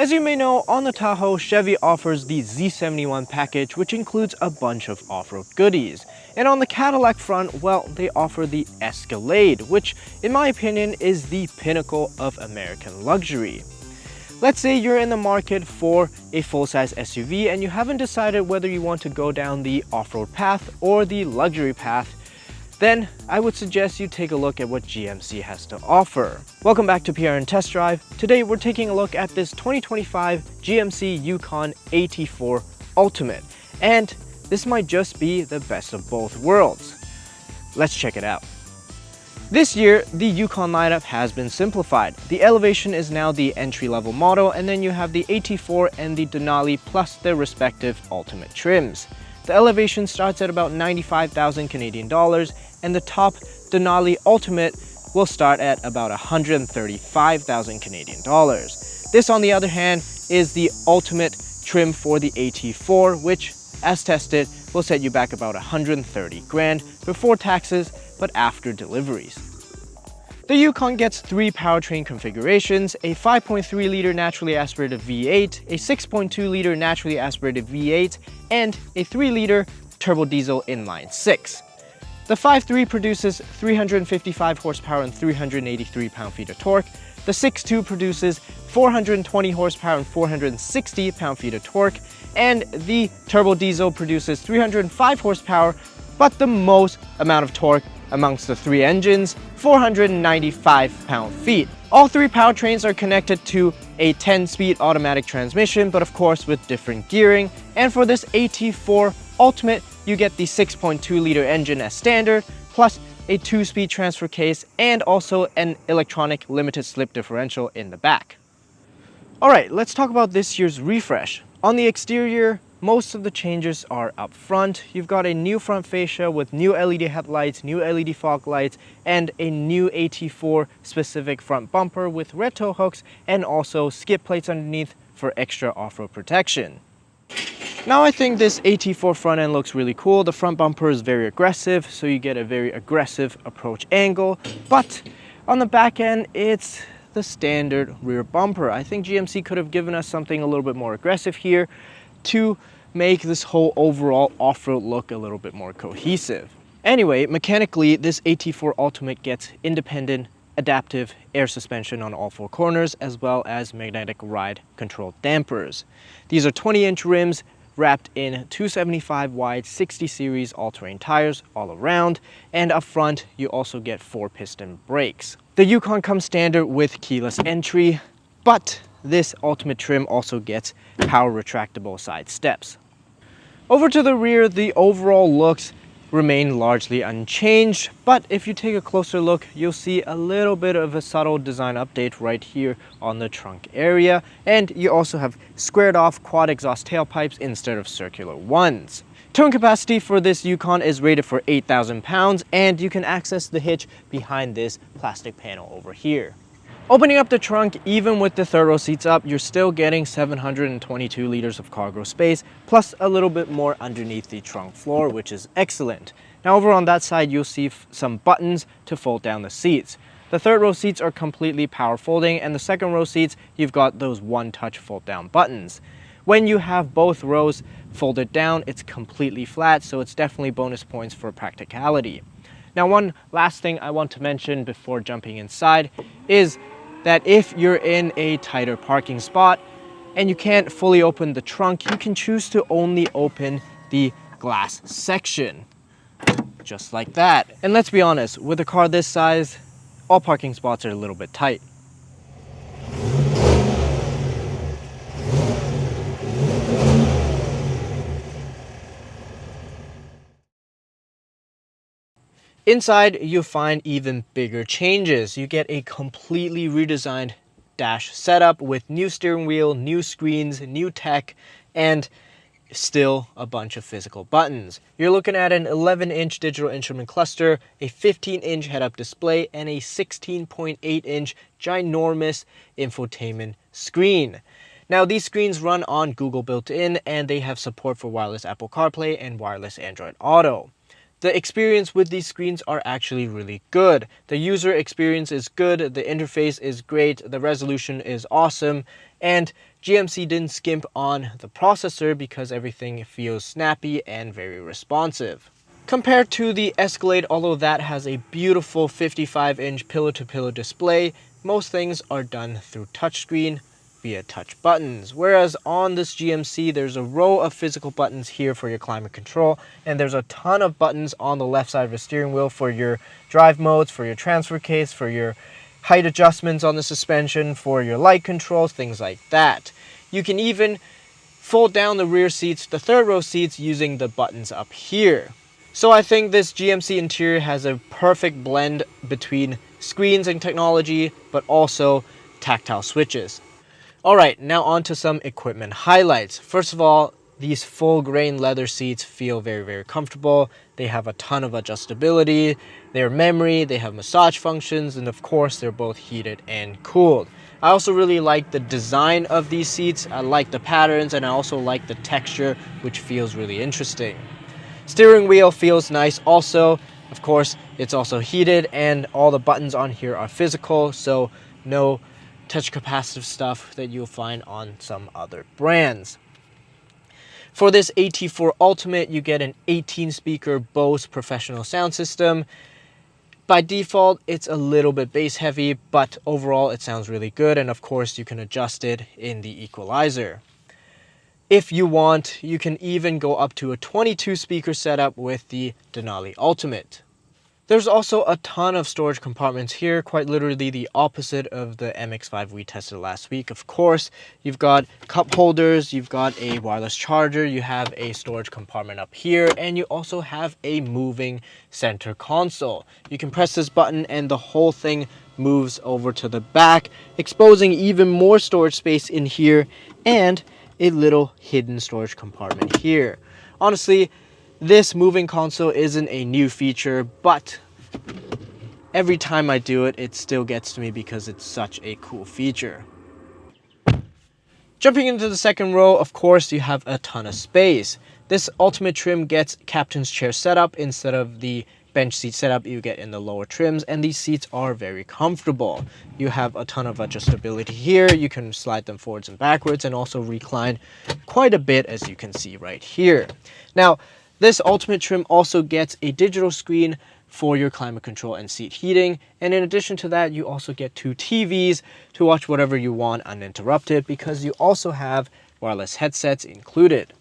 As you may know, on the Tahoe, Chevy offers the Z71 package, which includes a bunch of off-road goodies. And on the Cadillac front, well, they offer the Escalade, which in my opinion is the pinnacle of American luxury. Let's say you're in the market for a full-size SUV and you haven't decided whether you want to go down the off-road path or the luxury path, then I would suggest you take a look at what GMC has to offer. Welcome back to PRN Test Drive. Today we're taking a look at this 2025 GMC Yukon AT4 Ultimate, and this might just be the best of both worlds. Let's check it out. This year, the Yukon lineup has been simplified. The Elevation is now the entry-level model, and then you have the AT4 and the Denali plus their respective Ultimate trims. The Elevation starts at about 95,000 Canadian dollars, and the top Denali Ultimate will start at about 135,000 Canadian dollars. This, on the other hand, is the Ultimate trim for the AT4, which, as tested, will set you back about 130 grand before taxes, but after deliveries. The Yukon gets three powertrain configurations: a 5.3-liter naturally aspirated V8, a 6.2-liter naturally aspirated V8, and a 3-liter turbo diesel inline 6. The 5.3 produces 355 horsepower and 383 pound-feet of torque. The 6.2 produces 420 horsepower and 460 pound-feet of torque. And the turbo diesel produces 305 horsepower, but the most amount of torque amongst the three engines, 495 pound-feet. All three powertrains are connected to a 10-speed automatic transmission, but of course with different gearing. And for this AT4 Ultimate, you get the 6.2-liter engine as standard, plus a 2-speed transfer case and also an electronic limited slip differential in the back. Alright, let's talk about this year's refresh. On the exterior, most of the changes are up front. You've got a new front fascia with new LED headlights, new LED fog lights, and a new AT4 specific front bumper with red tow hooks and also skid plates underneath for extra off-road protection. Now I think this AT4 front end looks really cool. The front bumper is very aggressive, so you get a very aggressive approach angle, but on the back end, it's the standard rear bumper. I think GMC could have given us something a little bit more aggressive here to make this whole overall off-road look a little bit more cohesive. Anyway, mechanically, this AT4 Ultimate gets independent adaptive air suspension on all four corners, as well as magnetic ride control dampers. These are 20-inch rims wrapped in 275 wide 60 series all-terrain tires all around, and up front you also get 4-piston brakes. The Yukon comes standard with keyless entry, but this Ultimate trim also gets power retractable side steps. Over to the rear, the overall looks remain largely unchanged, but if you take a closer look, you'll see a little bit of a subtle design update right here on the trunk area, and you also have squared off quad exhaust tailpipes instead of circular ones. Towing capacity for this Yukon is rated for 8,000 pounds, and you can access the hitch behind this plastic panel over here. Opening up the trunk, even with the third row seats up, you're still getting 722 liters of cargo space, plus a little bit more underneath the trunk floor, which is excellent. Now over on that side, you'll see some buttons to fold down the seats. The third row seats are completely power folding, and the second row seats, you've got those one-touch fold-down buttons. When you have both rows folded down, it's completely flat, so it's definitely bonus points for practicality. Now, one last thing I want to mention before jumping inside is that if you're in a tighter parking spot and you can't fully open the trunk, you can choose to only open the glass section, just like that. And let's be honest, with a car this size, all parking spots are a little bit tight. Inside, you'll find even bigger changes. You get a completely redesigned dash setup with new steering wheel, new screens, new tech, and still a bunch of physical buttons. You're looking at an 11-inch digital instrument cluster, a 15-inch head-up display, and a 16.8-inch ginormous infotainment screen. Now, these screens run on Google built-in, and they have support for wireless Apple CarPlay and wireless Android Auto. The experience with these screens are actually really good. The user experience is good, the interface is great, the resolution is awesome, and GMC didn't skimp on the processor because everything feels snappy and very responsive. Compared to the Escalade, although that has a beautiful 55-inch pillar-to-pillar display, most things are done through touchscreen via touch buttons. Whereas on this GMC, there's a row of physical buttons here for your climate control, and there's a ton of buttons on the left side of the steering wheel for your drive modes, for your transfer case, for your height adjustments on the suspension, for your light controls, things like that. You can even fold down the rear seats, the third row seats, using the buttons up here. So I think this GMC interior has a perfect blend between screens and technology, but also tactile switches. Alright, now on to some equipment highlights. First of all, these full grain leather seats feel very, very comfortable. They have a ton of adjustability, they're memory, they have massage functions, and of course they're both heated and cooled. I also really like the design of these seats. I like the patterns, and I also like the texture, which feels really interesting. Steering wheel feels nice also. Of course, it's also heated, and all the buttons on here are physical, so no touch capacitive stuff that you'll find on some other brands. For this AT4 Ultimate, you get an 18-speaker Bose professional sound system. By default, it's a little bit bass heavy, but overall it sounds really good, and of course you can adjust it in the equalizer. If you want, you can even go up to a 22-speaker setup with the Denali Ultimate. There's also a ton of storage compartments here, quite literally the opposite of the MX-5 we tested last week. Of course, you've got cup holders, you've got a wireless charger, you have a storage compartment up here, and you also have a moving center console. You can press this button and the whole thing moves over to the back, exposing even more storage space in here and a little hidden storage compartment here. Honestly, this moving console isn't a new feature, but every time I do it, it still gets to me because it's such a cool feature. Jumping into the second row, of course, you have a ton of space. This Ultimate trim gets captain's chair setup instead of the bench seat setup you get in the lower trims, and these seats are very comfortable. You have a ton of adjustability here. You can slide them forwards and backwards and also recline quite a bit, as you can see right here. Now, this Ultimate trim also gets a digital screen for your climate control and seat heating, and in addition to that, you also get two TVs to watch whatever you want uninterrupted, because you also have wireless headsets included.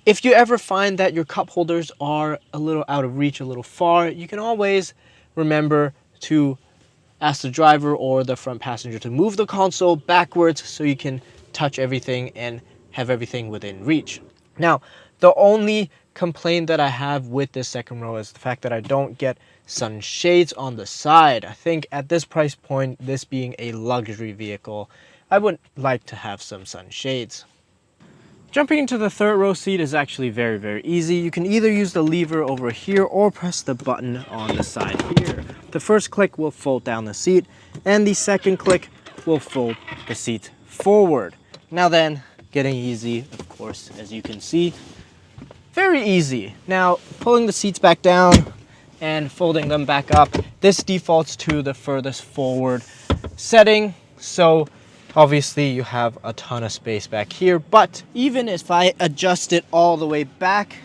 If you ever find that your cup holders are a little out of reach, a little far, you can always remember to ask the driver or the front passenger to move the console backwards so you can touch everything and have everything within reach. Now, the only complaint that I have with this second row is the fact that I don't get sunshades on the side. I think at this price point, this being a luxury vehicle, I would like to have some sunshades. Jumping into the third row seat is actually very, very easy. You can either use the lever over here or press the button on the side here. The first click will fold down the seat, and the second click will fold the seat forward. Now then, getting easy, of course, as you can see. Very easy. Now, pulling the seats back down and folding them back up, this defaults to the furthest forward setting, so obviously you have a ton of space back here. But even if I adjust it all the way back,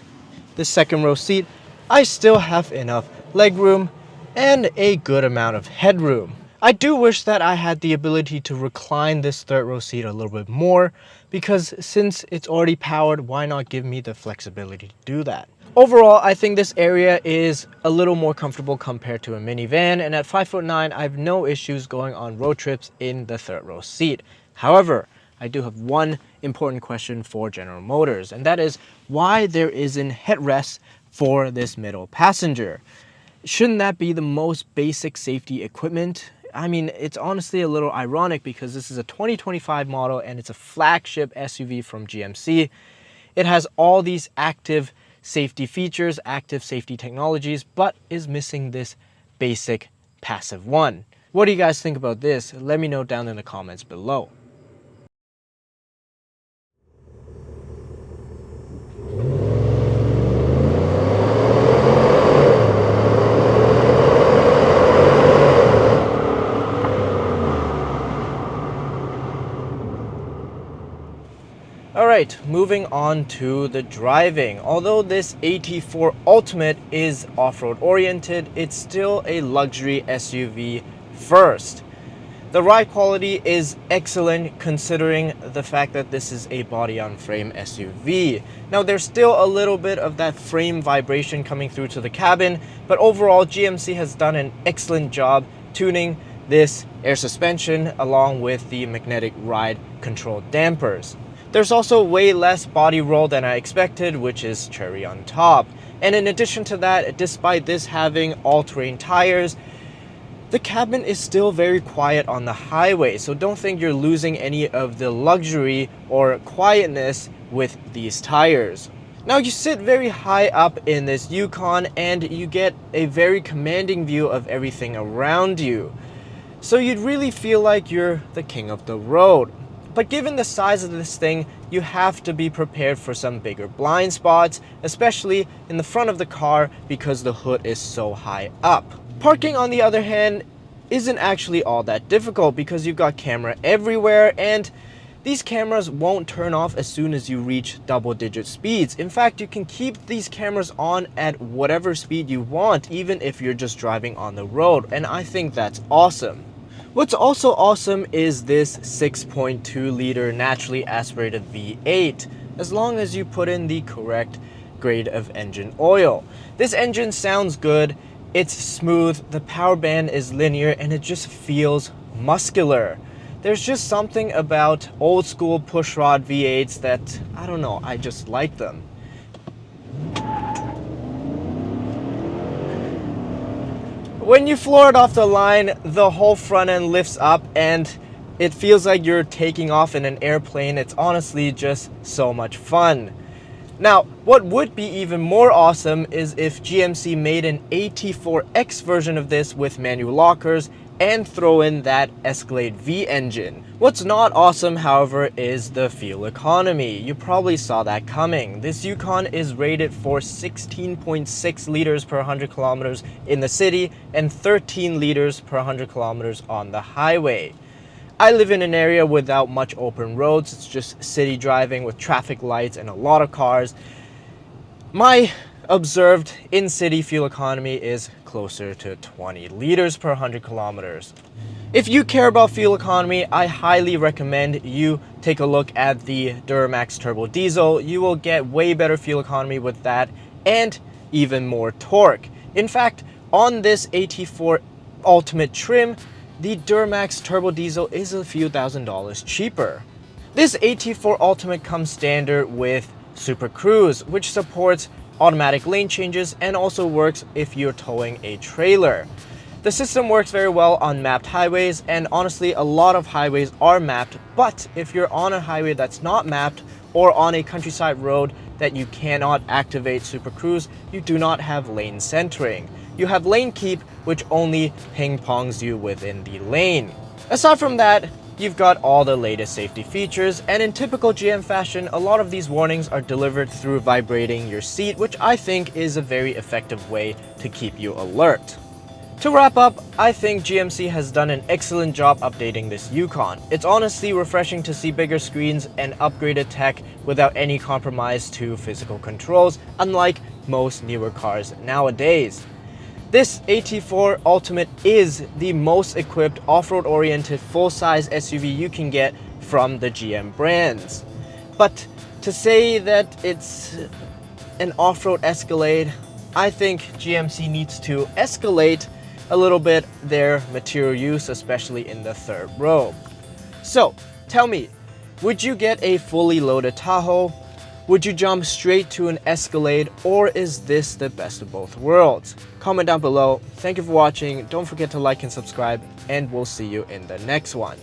the second row seat, I still have enough leg room and a good amount of headroom. I do wish that I had the ability to recline this third row seat a little bit more, because since it's already powered, why not give me the flexibility to do that? Overall, I think this area is a little more comfortable compared to a minivan, and at 5'9", I have no issues going on road trips in the third row seat. However, I do have one important question for General Motors, and that is why there isn't headrests for this middle passenger. Shouldn't that be the most basic safety equipment? I mean, it's honestly a little ironic because this is a 2025 model and it's a flagship SUV from GMC. It has all these active safety features, active safety technologies, but is missing this basic passive one. What do you guys think about this? Let me know down in the comments below. moving on to the driving. Although this AT4 Ultimate is off-road oriented, it's still a luxury SUV first. The ride quality is excellent considering the fact that this is a body-on-frame SUV. Now there's still a little bit of that frame vibration coming through to the cabin, but overall GMC has done an excellent job tuning this air suspension along with the magnetic ride control dampers. There's also way less body roll than I expected, which is cherry on top. And in addition to that, despite this having all-terrain tires, the cabin is still very quiet on the highway, so don't think you're losing any of the luxury or quietness with these tires. Now you sit very high up in this Yukon and you get a very commanding view of everything around you. So you'd really feel like you're the king of the road. But given the size of this thing, you have to be prepared for some bigger blind spots, especially in the front of the car because the hood is so high up. Parking, on the other hand, isn't actually all that difficult because you've got camera everywhere, and these cameras won't turn off as soon as you reach double-digit speeds. In fact, you can keep these cameras on at whatever speed you want, even if you're just driving on the road, and I think that's awesome. What's also awesome is this 6.2-liter naturally aspirated V8, as long as you put in the correct grade of engine oil. This engine sounds good. It's smooth, the power band is linear, and it just feels muscular. There's just something about old school pushrod V8s that, I don't know, I just like them. When you floor it off the line, the whole front end lifts up and it feels like you're taking off in an airplane. It's honestly just so much fun. Now, what would be even more awesome is if GMC made an AT4X version of this with manual lockers and throw in that Escalade V engine. What's not awesome, however, is the fuel economy. You probably saw that coming. This Yukon is rated for 16.6 liters per 100 kilometers in the city and 13 liters per 100 kilometers on the highway. I live in an area without much open roads. It's just city driving with traffic lights and a lot of cars. My observed in-city fuel economy is closer to 20 liters per 100 kilometers. If you care about fuel economy, I highly recommend you take a look at the Duramax Turbo Diesel. You will get way better fuel economy with that and even more torque. In fact, on this AT4 Ultimate trim, the Duramax Turbo Diesel is a few $1,000s cheaper. This AT4 Ultimate comes standard with Super Cruise, which supports automatic lane changes and also works if you're towing a trailer. The system works very well on mapped highways, and honestly a lot of highways are mapped, but if you're on a highway that's not mapped or on a countryside road that you cannot activate Super Cruise, you do not have lane centering. You have lane keep, which only ping-pongs you within the lane. Aside from that, you've got all the latest safety features, and in typical GM fashion, a lot of these warnings are delivered through vibrating your seat, which I think is a very effective way to keep you alert. To wrap up, I think GMC has done an excellent job updating this Yukon. It's honestly refreshing to see bigger screens and upgraded tech without any compromise to physical controls, unlike most newer cars nowadays. This AT4 Ultimate is the most equipped off-road oriented full-size SUV you can get from the GM brands. But to say that it's an off-road Escalade, I think GMC needs to escalate a little bit their material use, especially in the third row. So tell me, would you get a fully loaded Tahoe? Would you jump straight to an Escalade, or is this the best of both worlds? Comment down below. Thank you for watching. Don't forget to like and subscribe, and we'll see you in the next one.